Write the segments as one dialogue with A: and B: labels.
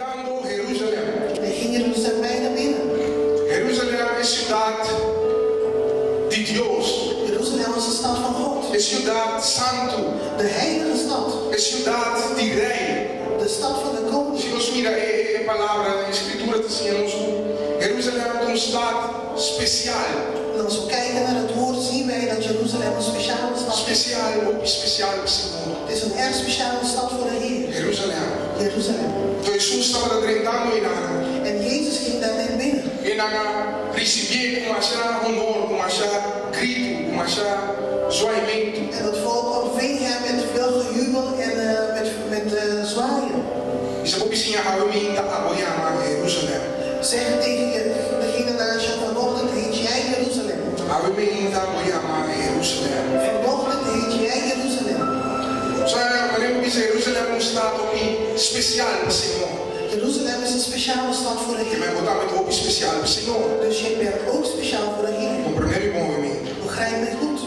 A: adentrando Jerusalén.
B: Hij ging Jeruzalem naar binnen.
A: Jerusalén es ciudad de Dios.
B: Jeruzalem was de stad van God.
A: Es ciudad santo.
B: De heilige stad.
A: Es ciudad de rey.
B: De stad van de koning.
A: Si nos mira en palabra, en escritura, te enseñamos Jerusalén es una stad especial.
B: En als we kijken naar het woord, zien wij dat Jeruzalem een speciale stad is.
A: Especial, ook special, Senhor.
B: Het is een erg speciale stad voor de Heer.
A: Jerusalém.
B: Jeruzalem.
A: Então Jesus estava adentrando em Nana.
B: En Jezus ging daar naar binnen.
A: E Nana recebia com achar honor, com achar grito, com achar zoamento.
B: En het volk ontving hem met veel gejubel en met zwaaien.
A: E se você tinha a minha aboiama Jerusalém.
B: Zeg tegen degene naast je, vanochtend heet jij Jeruzalem.
A: A minha aboiama Jerusalém.
B: Vanochtend heet jij Jeruzalem.
A: Sabe, eu disse Jerusalém é um estado especial para o Senhor.
B: Jeruzalem is een speciale stad voor de
A: E vai
B: Heer.
A: botar muito roupa especial para o Senhor.
B: Dus je bent ook speciaal voor de Heer.
A: Compreende bom movimento.
B: Begrijp me goed.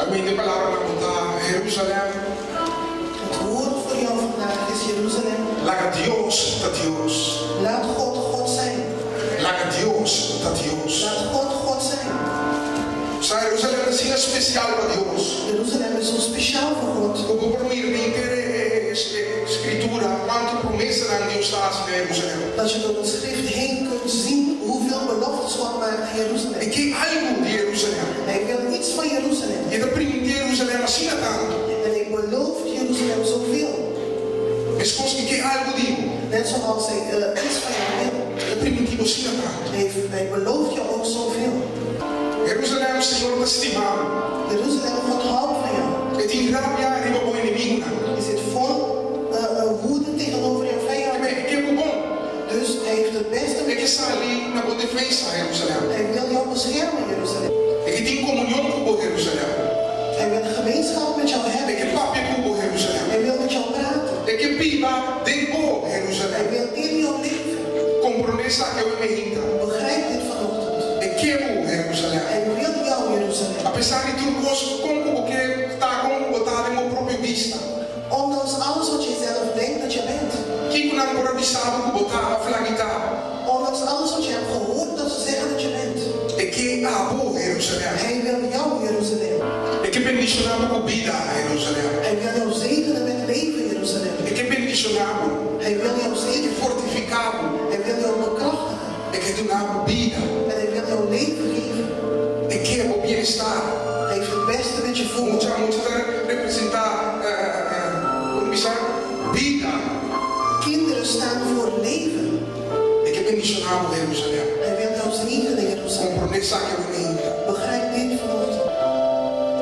A: A minha palavra vai botar Jerusalém.
B: Het woord voor jou vandaag is Jeruzalem.
A: Laga Dios está Dios.
B: Laat God God zijn.
A: Laga Dios está Dios.
B: Laat God God zijn.
A: Sabe, Jerusalém é assim especial para Deus.
B: Jeruzalem is zo speciaal voor God.
A: O povo não ir bem ter escritura, quanto promessa não Deus está assim em Jerusalém.
B: Dat je door de schrift heen kunt zien hoeveel beloftes God maakt aan
A: E
B: Jeruzalem.
A: que algo de Jerusalém.
B: Hij wil iets van Jeruzalem.
A: E da primeira Jerusalém assim é tanto.
B: En hij belooft Jeruzalem zoveel.
A: Mas coisa que algo digo.
B: Net zoals hij iets van jou wil.
A: Da primitivo assim é tanto.
B: Hij belooft je ook zoveel.
A: Jerusalém o Senhor está estimado.
B: Jeruzalem, God houdt van jou.
A: E tem rabia arriba com o inimigo.
B: Je zit vol woede tegenover jouw vijand.
A: Que é bom.
B: Dus hij heeft het beste
A: É
B: met
A: que
B: je.
A: está ali na boa defesa Jerusalém.
B: Hij wil jou beschermen, Jeruzalem.
A: É que tem comunhão com o Jerusalém.
B: Hij wil een gemeenschap met jou
A: É
B: hebben.
A: que papi com o Jerusalém.
B: Hij wil met jou praten.
A: É que piba de boa
B: Hij
A: Jerusalém.
B: wil in jouw leven.
A: Com promessa que eu me renda.
B: Begrijp dit vanochtend.
A: É que é bom Jerusalém.
B: Hij wil jou, Jeruzalem.
A: Apesar de tudo como que está como botar em meu próprio vista.
B: Ondanks alles wat je zelf denkt dat je bent.
A: Que não por avisado que botar a flaguita.
B: Ondanks alles wat je hebt gehoord dat ze zeggen dat je bent.
A: É que a boa Jerusalém.
B: Hij wil jou, Jeruzalem.
A: É que bendicionamos com vida Jerusalém.
B: Hij wil jou zegenen met leven, Jeruzalem.
A: É que bendicionamos.
B: Hij wil jou
A: É que
B: zegenen.
A: fortificamos.
B: Hij wil jou bekrachtigen.
A: É que donamos vida.
B: En hij wil jou leven geven.
A: É que é o bem-estar.
B: Hij heeft het beste met je voor.
A: Muitos representar vida.
B: Kinderen staan voor leven.
A: É que bendicionamos Jerusalém.
B: Hij wil jou zegenen, Jeruzalem.
A: Com promessa que eu me renda.
B: Begrijp dit vanochtend.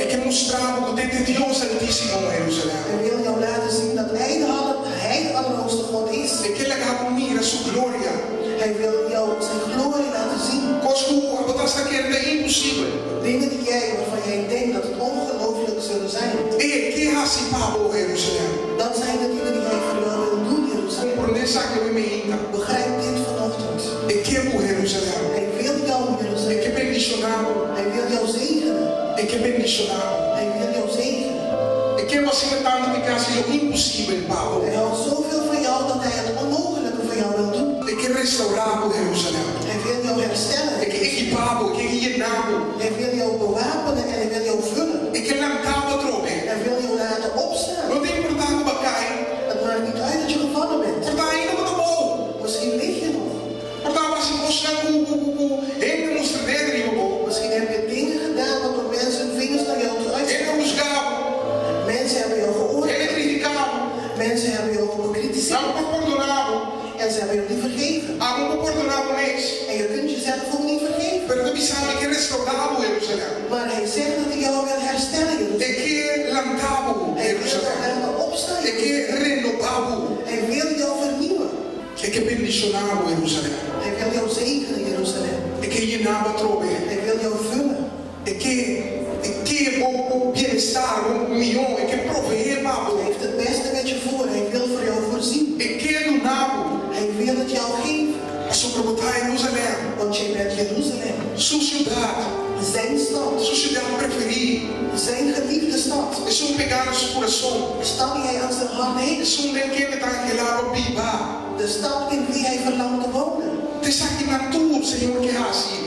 A: É que mostramos que tem Deus Altíssimo Jerusalém.
B: Hij wil jou laten zien dat hij de allerhoogste God is.
A: É que ele mira sua glória.
B: Hij wil jou zijn glorie laten zien.
A: Coisas que a botar está querendo é impossível.
B: Dingen die jij, waarvan jij denkt dat het ongelooflijk zullen zijn.
A: É que assim para Jerusalém.
B: Dat zijn de dingen die hij voor jou wil doen,
A: Com
B: Jeruzalem.
A: promessa que eu me renda.
B: Begrijp dit vanochtend.
A: É que é Jerusalém.
B: Hij wil jou,
A: É
B: Jeruzalem.
A: que bendicionamos.
B: Hij wil jou zegenen.
A: É que bendicionamos.
B: Hij wil jou zegenen.
A: É que você tanto que assim é impossível para
B: Hij houdt zoveel van jou dat hij het onmogelijke voor jou wil doen.
A: É que restauramos Jerusalém.
B: Hij wil jou herstellen.
A: É que equipamos, que llenamos.
B: Hij wil jou bewapenen en hij wil jou vullen.
A: É que levantamos trope.
B: Hij wil jou laten opstaan.
A: Não tem importância para cair.
B: Het maakt niet uit dat je gevallen bent.
A: Portar ainda para bom.
B: Misschien lig je nog.
A: Portar assim você ainda nos dedos de bom.
B: Misschien heb je dingen gedaan waardoor mensen hun vingers naar jou toe
A: Ainda
B: uitsteken.
A: nos gabo.
B: Mensen hebben jou geoordeeld.
A: Ainda criticamos.
B: Mensen hebben jou bekritiseerd.
A: Não perdonamos.
B: En ze hebben jou niet vergeven.
A: Não perdonamos mais.
B: En je kunt jezelf ook niet vergeven.
A: Pero também sabe que restauramos Jerusalém.
B: Maar hij zegt dat hij jou wil herstellen.
A: É
B: Jeruzalem.
A: que levantamos
B: Hij wil jou
A: Jerusalém.
B: laten opstaan.
A: É que renovamos.
B: Hij wil jou vernieuwen.
A: É que bendicionamos Jerusalém.
B: Hij wil jou zegenen, Jeruzalem.
A: É que llenamos trope.
B: Hij wil jou vullen.
A: É que o bem-estar, o milhão, é que proveer
B: Hij
A: para
B: heeft het beste met je voor. Hij wil voor jou voorzien.
A: é que donamos.
B: Hij wil het jou geven.
A: A sobre botar Jerusalém.
B: Want jij bent Jeruzalem.
A: Sua cidade.
B: Zijn stad.
A: Sua cidade preferida.
B: Zijn geliefde stad.
A: É sua um pegar no seu coração.
B: Stap jij aan zijn hart heen.
A: Isso um den que está aqui lá no Biba.
B: De stad in wie hij verlangt te wonen.
A: Te saque na tua, Senhor, que é assim.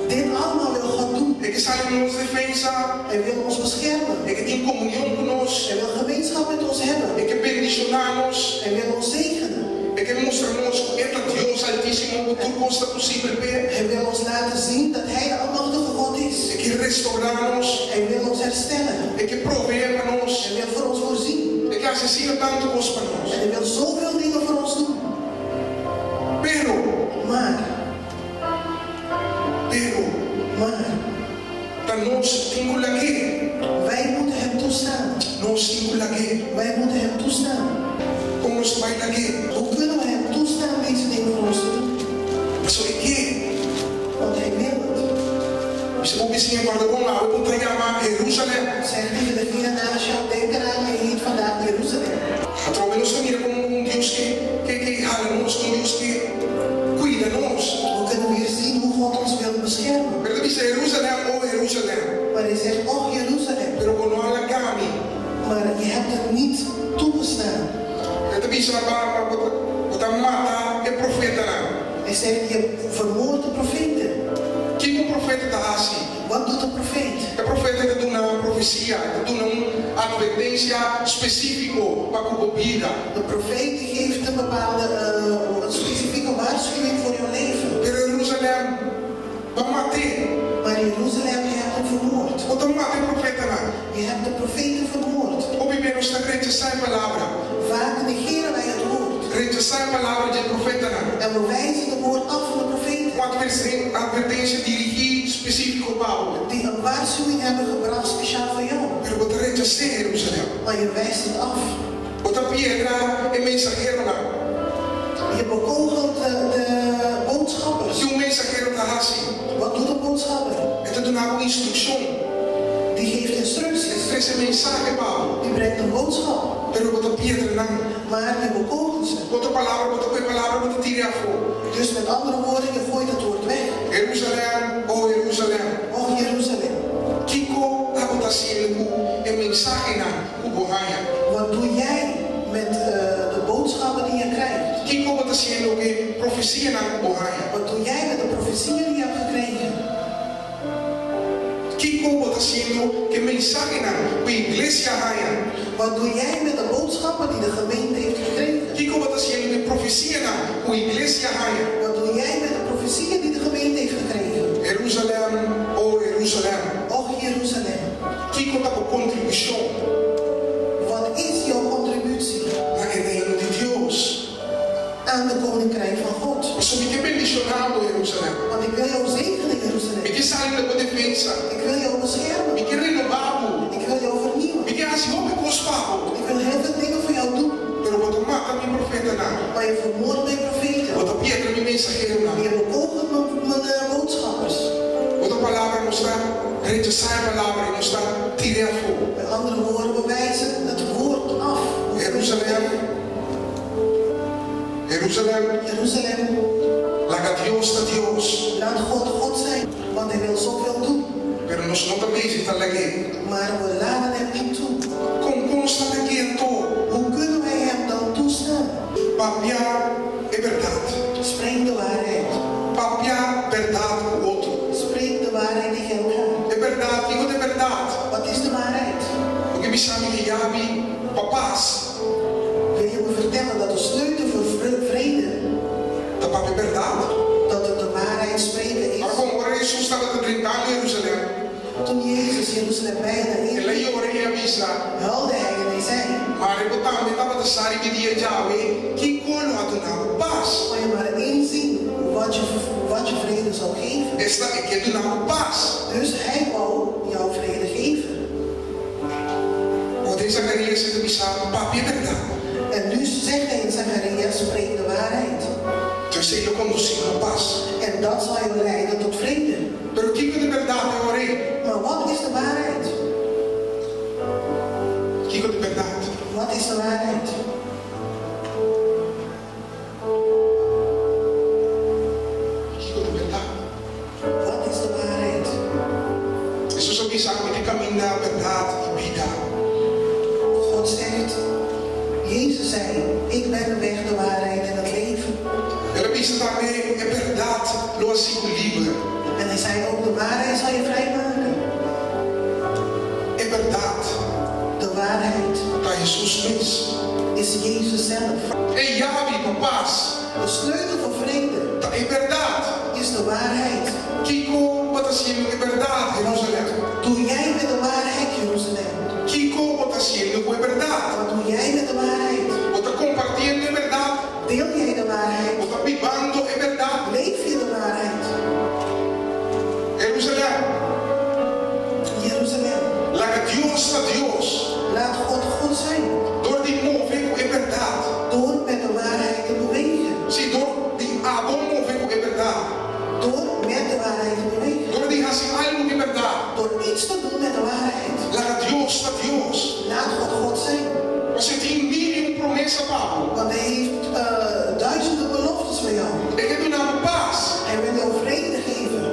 B: Dit allemaal wil God doen.
A: É que sai em nossa defesa.
B: Hij wil ons beschermen.
A: É que tem comunhão conosco.
B: Hij wil gemeenschap met ons hebben.
A: É que bendicionar-nos.
B: Hij wil ons zegenen.
A: É que mostrar-nos que é Deus Altíssimo, o tudo costa possível ver.
B: Hij wil ons laten zien dat hij de almachtige God is.
A: É que restaurar-nos.
B: Hij wil ons herstellen.
A: É que prover para nós.
B: Hij wil voor ons voorzien.
A: É que assassina tanto coisa para nós.
B: En hij wil zoveel dingen voor ons doen.
A: Pero,
B: Maar,
A: para nós temos que.
B: wij moeten hem toestaan.
A: Nós temos que.
B: Wij moeten hem toestaan.
A: Como nos vai aqui?
B: Hoe kunnen we hem toestaan deze dingen voor ons te doen?
A: Mas o que?
B: Want hij wil het.
A: Você pode dizer agora, vamos lá, eu vou entregar a Jerusalém.
B: Zeg tegen de vier naast jou, denk eraan, je niet vandaag Jeruzalem.
A: Através de nós, mira como Deus que jala nós, como Deus que cuida nós.
B: We kunnen weer zien hoe God ons wil beschermen.
A: Pero dice Jerusalém, oh Jerusalém.
B: Maar hij zegt, oh Jeruzalem.
A: Pero no halagami.
B: Maar je hebt het niet toegestaan.
A: Ele dice, você mata o profeta lá.
B: Hij zegt, je vermoordt de profeten.
A: Que o profeta está assim?
B: Wat doet de profeet?
A: O profeta ele dá uma profecia, ele dá uma advertência específica para a vida.
B: De profeet die geeft een bepaalde, een specifieke waarschuwing voor jouw leven.
A: Pero Jerusalém, vamos matar.
B: Maar Jeruzalem, je hebt hem vermoord.
A: Então mata o profeta lá.
B: Je hebt de profeten vermoord.
A: Ou vivemos na rejeição da palavra.
B: Vaak negeren wij het woord.
A: Rejeição a palavra de profeta lá.
B: En we wijzen het woord af van de profeten.
A: Uma advertência dirigida específico Paulo.
B: Die een waarschuwing hebben gebracht speciaal voor jou.
A: Pero você rejeita Jerusalém.
B: Maar je wijst het af.
A: Outra pedra é mensageiro lá.
B: Je bekogelt de boodschappers.
A: Se mensageiro está assim.
B: Wat doet de boodschapper?
A: Ele dá uma instrução.
B: Die geeft instructies.
A: Esse mensagem Paulo.
B: Die brengt een boodschap.
A: Pero outra pedra não.
B: Maar je bekogelt ze.
A: Outra palavra, outra tira a fogo.
B: Dus met andere woorden, je gooit het woord weg.
A: Jerusalém, oh Jerusalém.
B: Oh Jeruzalem.
A: Kiko acontecendo é mensagem na Ubohaia.
B: Wat doe jij met de boodschappen die je krijgt?
A: Kiko acontecendo que profecia na Ubohaia.
B: Wat doe jij met de profetieën die je hebt gekregen?
A: Kiko acontecendo que mensagem na igreja haia.
B: Wat doe jij met de boodschappen die de gemeente heeft gekregen?
A: Kiko acontecendo que profecia na igreja haia.
B: Wat doe jij met de profetieën die de gemeente heeft gekregen?
A: Jerusalém, oh Jerusalém.
B: Oh Jeruzalem.
A: Kiko está com contribuição.
B: Wat is jouw contributie
A: Na reino de Deus.
B: aan de koninkrijk van God?
A: Isso me quer bendicionado Jerusalém.
B: Want ik wil jou zegenen, Jeruzalem.
A: Me quer sair da defesa.
B: Ik wil jou beschermen.
A: Me quer renovado.
B: Ik wil jou vernieuwen.
A: Me quer assim, oh me cospago.
B: Ik wil heel veel dingen voor jou doen.
A: Pero vou tomar também profeta não.
B: Maar je vermoordt mijn profeten.
A: Outra pedra me mensageiro não.
B: Je bekogelt mijn boodschappers.
A: Outra palavra mostrar, rejeitar a palavra e mostrar, tirar a fogo.
B: Met andere woorden, we wijzen het woord af.
A: Jerusalém, Jerusalém,
B: Jeruzalem,
A: laat Deus está Deus.
B: laat God God zijn, want hij wil zoveel doen.
A: Pero nós não também está aqui.
B: Maar we laten hem niet toe.
A: Como consta aqui em todo,
B: Hoe kunnen wij hem dan toestaan?
A: papiar é verdade.
B: Spreek de waarheid.
A: Papiar verdade o outro.
B: Spreek de waarheid tegen elkaar.
A: É verdade, digo de verdade.
B: Wat is de waarheid?
A: Porque me chama de Yabi, papás.
B: Wil je me vertellen dat de sleutel voor vrede,
A: Da papi é verdade.
B: dat het de waarheid spreken is?
A: Agora como Jesus estava brincando em Jerusalém,
B: Toen Jezus Jeruzalem bijna
A: ele ia orar e avisa.
B: huilde hij en hij zei,
A: Maar ik estava de sari de dia Yahweh, que colo adonava paz.
B: kan je maar inzien wat je vrede zal geven.
A: Esta é que adonava paz.
B: Dus hij wou jou vrede geven.
A: Quando Zacarias se avisava, papi é verdade.
B: En nu zegt hij in Zacharias, spreek de waarheid.
A: Então ele conduziu a paz.
B: En dat zal je leiden tot vrede.
A: Pero o que de verdade eu orei?
B: Maar wat is de waarheid?
A: O que de verdade?
B: Wat is de waarheid?
A: O que de verdade?
B: Wat is de waarheid?
A: Jesus avisava que caminho da verdade e vida.
B: zei, ik ben de weg, de waarheid en het leven.
A: Ele disse também, é verdade, lo sigo livre.
B: En hij zei ook, de waarheid zal je vrijmaken.
A: É verdade.
B: De waarheid
A: Tá Jesus fez.
B: is Jezus zelf.
A: É Yahweh, papás.
B: De sleutel voor vrede
A: Tá, é verdade.
B: is de waarheid.
A: Kiko, wat is hier? É verdade, Jerusalém.
B: Doe jij met de waarheid, Jeruzalem.
A: Kiko, wat is hier? É verdade.
B: Wat doe jij met de waarheid?
A: Wat tá compartilhando é verdade.
B: Deel jij de waarheid?
A: Wat tá vivendo é verdade.
B: Leef je de waarheid?
A: Jerusalém.
B: Jeruzalem.
A: Laat Deus a Deus.
B: Laat God God zijn.
A: Door die moving é verdade.
B: Door met de waarheid te bewegen.
A: Se door die abom moving é verdade.
B: Door met de waarheid te bewegen.
A: Door die hasi algo é verdade.
B: Door iets te doen met de waarheid.
A: Laat Deus a Deus.
B: Laat God God zijn.
A: Você tem mil promessas, Pablo.
B: Want hij heeft duizenden beloftes voor jou.
A: É que tu não paz.
B: Hij wil jou vrede geven.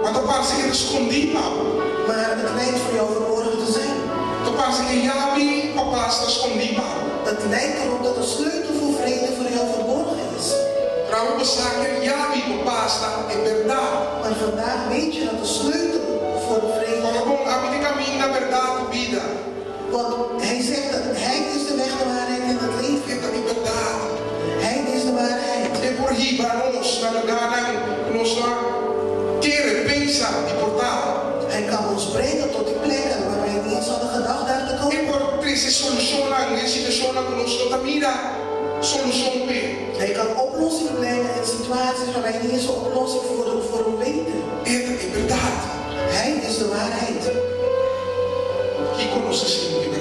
A: Mas tu parece que escondido, Pablo.
B: Maar het lijkt voor jou verborgen te zijn.
A: Tu parece que Yahweh, papá, está escondido, Pablo.
B: Het lijkt erop dat de sleutel voor vrede voor jou verborgen is.
A: Trouwens, we zeggen Yahweh, papá, está em verdade.
B: Maar vandaag weet je dat de sleutel voor de vrede.
A: Fala, bom, abre caminho na verdade, vida.
B: Want hij zegt dat hij is de weg, de waarheid en het leven.
A: É em verdade.
B: Hij is de waarheid.
A: É por aí, para nós, na lugar que nós não queremos pensar e portar.
B: Hij kan ons brengen tot die plekken waar wij niet eens hadden gedacht daar te
A: É
B: komen.
A: por trazer solução em situações que nós não mira solução bem.
B: Hij kan oplossing brengen in situaties waar wij niet eens een oplossing voor weten.
A: É verdade.
B: Hij is de waarheid.
A: Que conosco assim,